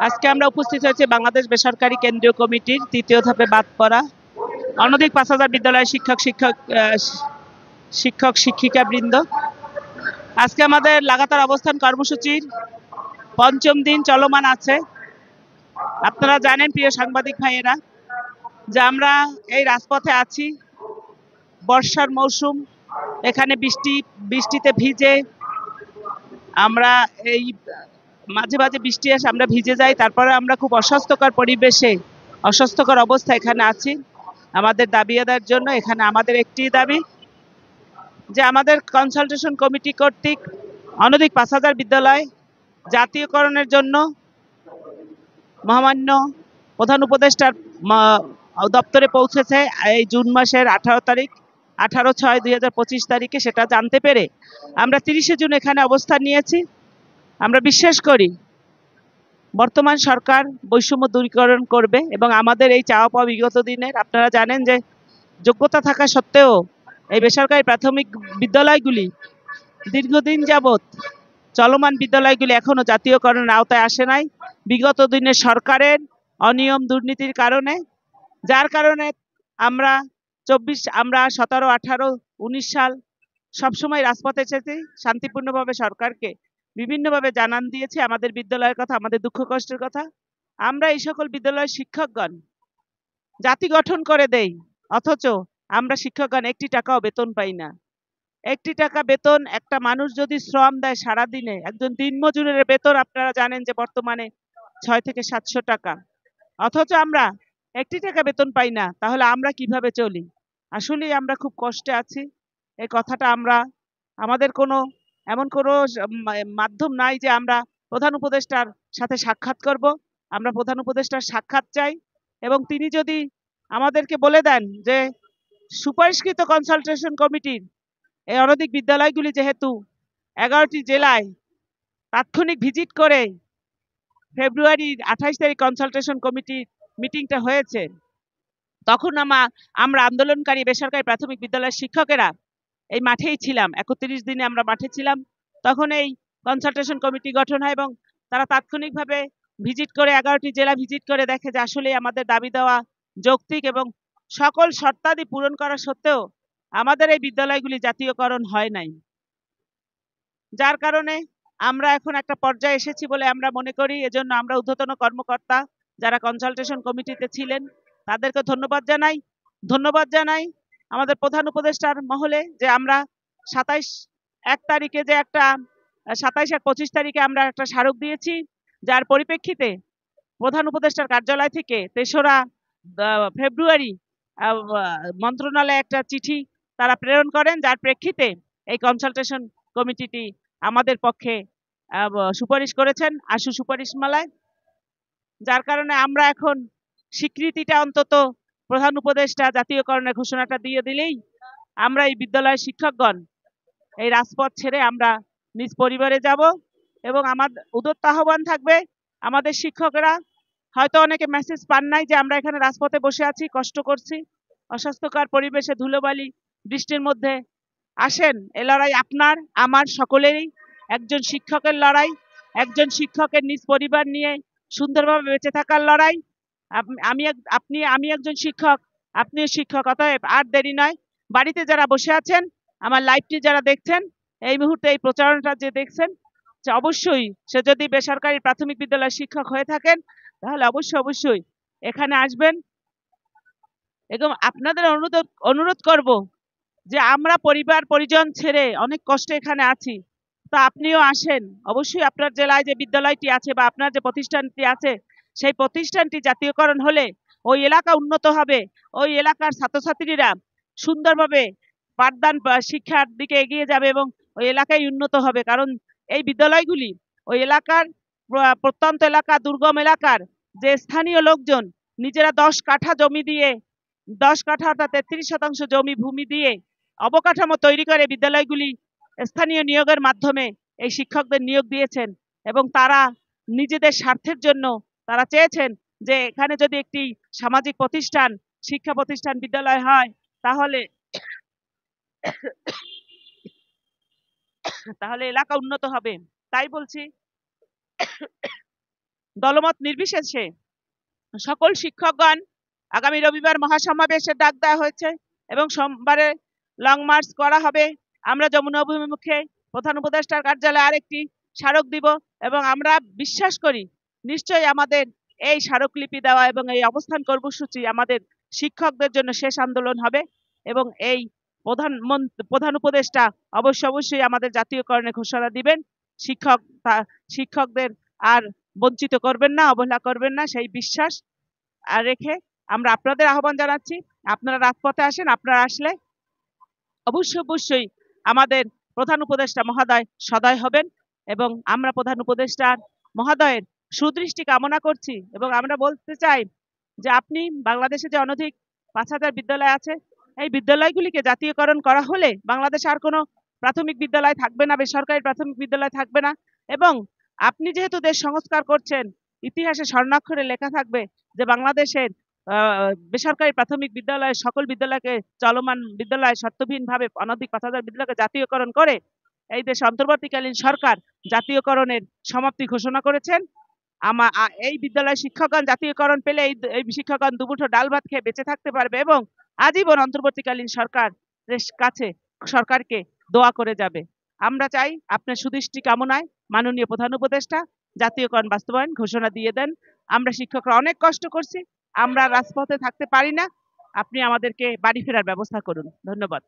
আজকে আমরা উপস্থিত হয়েছি বাংলাদেশ বেসরকারি কেন্দ্রীয় কমিটির তৃতীয় ধাপে বাদ পড়া অনধিক 5,000 বিদ্যালয়ের শিক্ষক শিক্ষিকা বৃন্দ। আজকে আমাদের লাগাতার অবস্থান কর্মসূচির পঞ্চম দিন চলমান আছে। আপনারা জানেন প্রিয় সাংবাদিক ভাইয়েরা যে আমরা এই রাজপথে আছি। বর্ষার মৌসুম, এখানে বৃষ্টিতে ভিজে আমরা এই মাঝে মাঝে বৃষ্টি আসে, আমরা ভিজে যাই, তারপরে আমরা খুব অস্বাস্থ্যকর পরিবেশে অস্বাস্থ্যকর অবস্থা এখানে আছি আমাদের দাবি আদায়ের জন্য। এখানে আমাদের একটি দাবি যে আমাদের কনসালটেশন কমিটি কর্তৃক অনধিক 5,000 বিদ্যালয় জাতীয়করণের জন্য মহামান্য প্রধান উপদেষ্টার দপ্তরে পৌঁছেছে এই জুন মাসের 18 তারিখ, 18/6/2025 তারিখে। সেটা জানতে পেরে আমরা 30শে জুন এখানে অবস্থান নিয়েছি। আমরা বিশ্বাস করি বর্তমান সরকার বৈষম্য দূরীকরণ করবে এবং আমাদের এই চাওয়া পাওয়া বিগত দিনের, আপনারা জানেন যে যোগ্যতা থাকা সত্ত্বেও এই বেসরকারি প্রাথমিক বিদ্যালয়গুলি দীর্ঘদিন যাবৎ চলমান বিদ্যালয়গুলি এখনো জাতীয়করণের আওতায় আসে নাই বিগত দিনের সরকারের অনিয়ম দুর্নীতির কারণে। যার কারণে আমরা 17, 18, 19 সাল সবসময় রাজপথে এসেছি, শান্তিপূর্ণভাবে সরকারকে বিভিন্নভাবে জানান দিয়েছি আমাদের বিদ্যালয়ের কথা, আমাদের দুঃখ কষ্টের কথা। আমরা এই সকল বিদ্যালয়ের শিক্ষকগণ জাতি গঠন করে দেই, অথচ আমরা শিক্ষকগণ একটি টাকাও বেতন পাই না। একটি টাকা বেতন, একটা মানুষ যদি শ্রম দেয় সারাদিনে, একজন দিনমজুরের বেতন আপনারা জানেন যে বর্তমানে 6 থেকে 700 টাকা, অথচ আমরা একটি টাকা বেতন পাই না। তাহলে আমরা কিভাবে চলি? আসলেই আমরা খুব কষ্টে আছি। এই কথাটা আমরা, আমাদের কোনো এমন কোনো মাধ্যম নাই যে আমরা প্রধান উপদেষ্টার সাথে সাক্ষাৎ করব। আমরা প্রধান উপদেষ্টার সাক্ষাৎ চাই এবং তিনি যদি আমাদেরকে বলে দেন যে সুপারিশকৃত কনসালটেশন কমিটির এই অনধিক বিদ্যালয়গুলি যেহেতু 11টি জেলায় তাৎক্ষণিক ভিজিট করে ফেব্রুয়ারির 28 তারিখ কনসালটেশন কমিটি মিটিংটা হয়েছে, তখন আমরা আন্দোলনকারী বেসরকারি প্রাথমিক বিদ্যালয়ের শিক্ষকেরা এই মাঠেই ছিলাম। 31 দিনে আমরা মাঠে ছিলাম। তখন এই কনসালটেশন কমিটি গঠন হয় এবং তারা তাৎক্ষণিকভাবে ভিজিট করে 11টি জেলা ভিজিট করে দেখে যে আসলে আমাদের দাবি দেওয়া যৌক্তিক এবং সকল শর্তাদি পূরণ করা সত্ত্বেও আমাদের এই বিদ্যালয়গুলি জাতীয়করণ হয় নাই। যার কারণে আমরা এখন একটা পর্যায়ে এসেছি বলে আমরা মনে করি। এজন্য আমরা ঊর্ধ্বতন কর্মকর্তা যারা কনসালটেশন কমিটিতে ছিলেন তাদেরকে ধন্যবাদ জানাই আমাদের প্রধান উপদেষ্টার মহলে যে আমরা 1 তারিখে যে একটা 27 আর 25 তারিখে আমরা একটা স্মারক দিয়েছি, যার পরিপ্রেক্ষিতে প্রধান উপদেষ্টার কার্যালয় থেকে 3রা ফেব্রুয়ারি মন্ত্রণালয়ে একটা চিঠি তারা প্রেরণ করেন, যার প্রেক্ষিতে এই কনসালটেশন কমিটিটি আমাদের পক্ষে সুপারিশ করেছেন আশু সুপারিশমালায়। যার কারণে আমরা এখন স্বীকৃতিটা অন্তত প্রধান উপদেষ্টা জাতীয়করণের ঘোষণাটা দিয়ে দিলেই আমরা এই বিদ্যালয়ের শিক্ষকগণ এই রাজপথ ছেড়ে আমরা নিজ পরিবারে যাব এবং আমাদের উদ্যত আহ্বান থাকবে আমাদের শিক্ষকরা হয়তো অনেকে মেসেজ পান নাই যে আমরা এখানে রাজপথে বসে আছি, কষ্ট করছি, অস্বাস্থ্যকর পরিবেশে ধুলোবালি বৃষ্টির মধ্যে। আসেন, এ লড়াই আপনার আমার সকলেরই। একজন শিক্ষকের লড়াই, একজন শিক্ষকের নিজ পরিবার নিয়ে সুন্দরভাবে বেঁচে থাকার লড়াই। আমি একজন শিক্ষক, আপনিও শিক্ষক। অতএব আর দেরি নয়, বাড়িতে যারা বসে আছেন, আমার লাইভটি যারা দেখছেন, এই মুহূর্তে এই প্রচারণাটা যে দেখছেন, যে অবশ্যই সে যদি বেসরকারি প্রাথমিক বিদ্যালয়ের শিক্ষক হয়ে থাকেন তাহলে অবশ্যই এখানে আসবেন এবং আপনাদের অনুরোধ করব যে আমরা পরিবার পরিজন ছেড়ে অনেক কষ্টে এখানে আছি, তা আপনিও আসেন। অবশ্যই আপনার জেলায় যে বিদ্যালয়টি আছে বা আপনার যে প্রতিষ্ঠানটি আছে সেই প্রতিষ্ঠানটি জাতীয়করণ হলে ওই এলাকা উন্নত হবে, ওই এলাকার ছাত্রছাত্রীরা সুন্দরভাবে পাঠদান শিক্ষার দিকে এগিয়ে যাবে এবং ওই এলাকায় উন্নত হবে। কারণ এই বিদ্যালয়গুলি ওই এলাকার প্রত্যন্ত এলাকা, দুর্গম এলাকার যে স্থানীয় লোকজন নিজেরা 10 কাঠা জমি দিয়ে, 10 কাঠা অর্থাৎ 33% জমি ভূমি দিয়ে অবকাঠামো তৈরি করে বিদ্যালয়গুলি স্থানীয় নিয়োগের মাধ্যমে এই শিক্ষকদের নিয়োগ দিয়েছেন এবং তারা নিজেদের স্বার্থের জন্য তারা চেয়েছেন যে এখানে যদি একটি সামাজিক প্রতিষ্ঠান, শিক্ষা প্রতিষ্ঠান, বিদ্যালয় হয় তাহলে এলাকা উন্নত হবে। তাই বলছি দলমত নির্বিশেষে সকল শিক্ষকগণ আগামী রবিবার মহাসমাবেশের ডাক দেওয়া হয়েছে এবং সোমবারে লং মার্চ করা হবে। আমরা যমুনা অভিমুখে প্রধান উপদেষ্টার কার্যালয়ে আরেকটি স্মারক দিব এবং আমরা বিশ্বাস করি নিশ্চয়ই আমাদের এই স্মারকলিপি দেওয়া এবং এই অবস্থান কর্মসূচি আমাদের শিক্ষকদের জন্য শেষ আন্দোলন হবে এবং এই প্রধান উপদেষ্টা অবশ্যই আমাদের জাতীয়করণের ঘোষণা দিবেন। শিক্ষকদের আর বঞ্চিত করবেন না, অবহেলা করবেন না, সেই বিশ্বাস রেখে আমরা আপনাদের আহ্বান জানাচ্ছি, আপনারা রাজপথে আসেন। আপনারা আসলে অবশ্যই আমাদের প্রধান উপদেষ্টা মহোদয় সদয় হবেন এবং আমরা প্রধান উপদেষ্টা মহোদয়ের সুদৃষ্টি কামনা করছি এবং আমরা বলতে চাই যে আপনি বাংলাদেশে যে অনধিক ৫,০০০ বিদ্যালয় আছে, এই বিদ্যালয়গুলিকে জাতীয়করণ করা হলে বাংলাদেশে আর কোনো প্রাথমিক বিদ্যালয় থাকবে না, বেসরকারি প্রাথমিক বিদ্যালয় থাকবে না এবং আপনি যেহেতু দেশ সংস্কার করছেন, ইতিহাসে স্বর্ণাক্ষরে লেখা থাকবে যে বাংলাদেশের বেসরকারি প্রাথমিক বিদ্যালয় সকল বিদ্যালয়কে চলমান বিদ্যালয় শর্তহীনভাবে অনধিক ৫,০০০ বিদ্যালয়কে জাতীয়করণ করে এই দেশ অন্তর্বর্তীকালীন সরকার জাতীয়করণের সমাপ্তি ঘোষণা করেছেন। এই বিদ্যালয় শিক্ষকগণ জাতীয়করণ পেলে এই শিক্ষকগণ দুমুঠো ডাল ভাত খেয়ে বেঁচে থাকতে পারবে এবং আজীবন অন্তর্বর্তীকালীন কাছে সরকারকে দোয়া করে যাবে। আমরা চাই আপনার সুদৃষ্টি কামনায় মাননীয় প্রধান উপদেষ্টা জাতীয়করণ বাস্তবায়ন ঘোষণা দিয়ে দেন। আমরা শিক্ষকরা অনেক কষ্ট করছি, আমরা রাজপথে থাকতে পারি না, আপনি আমাদেরকে বাড়ি ফেরার ব্যবস্থা করুন। ধন্যবাদ।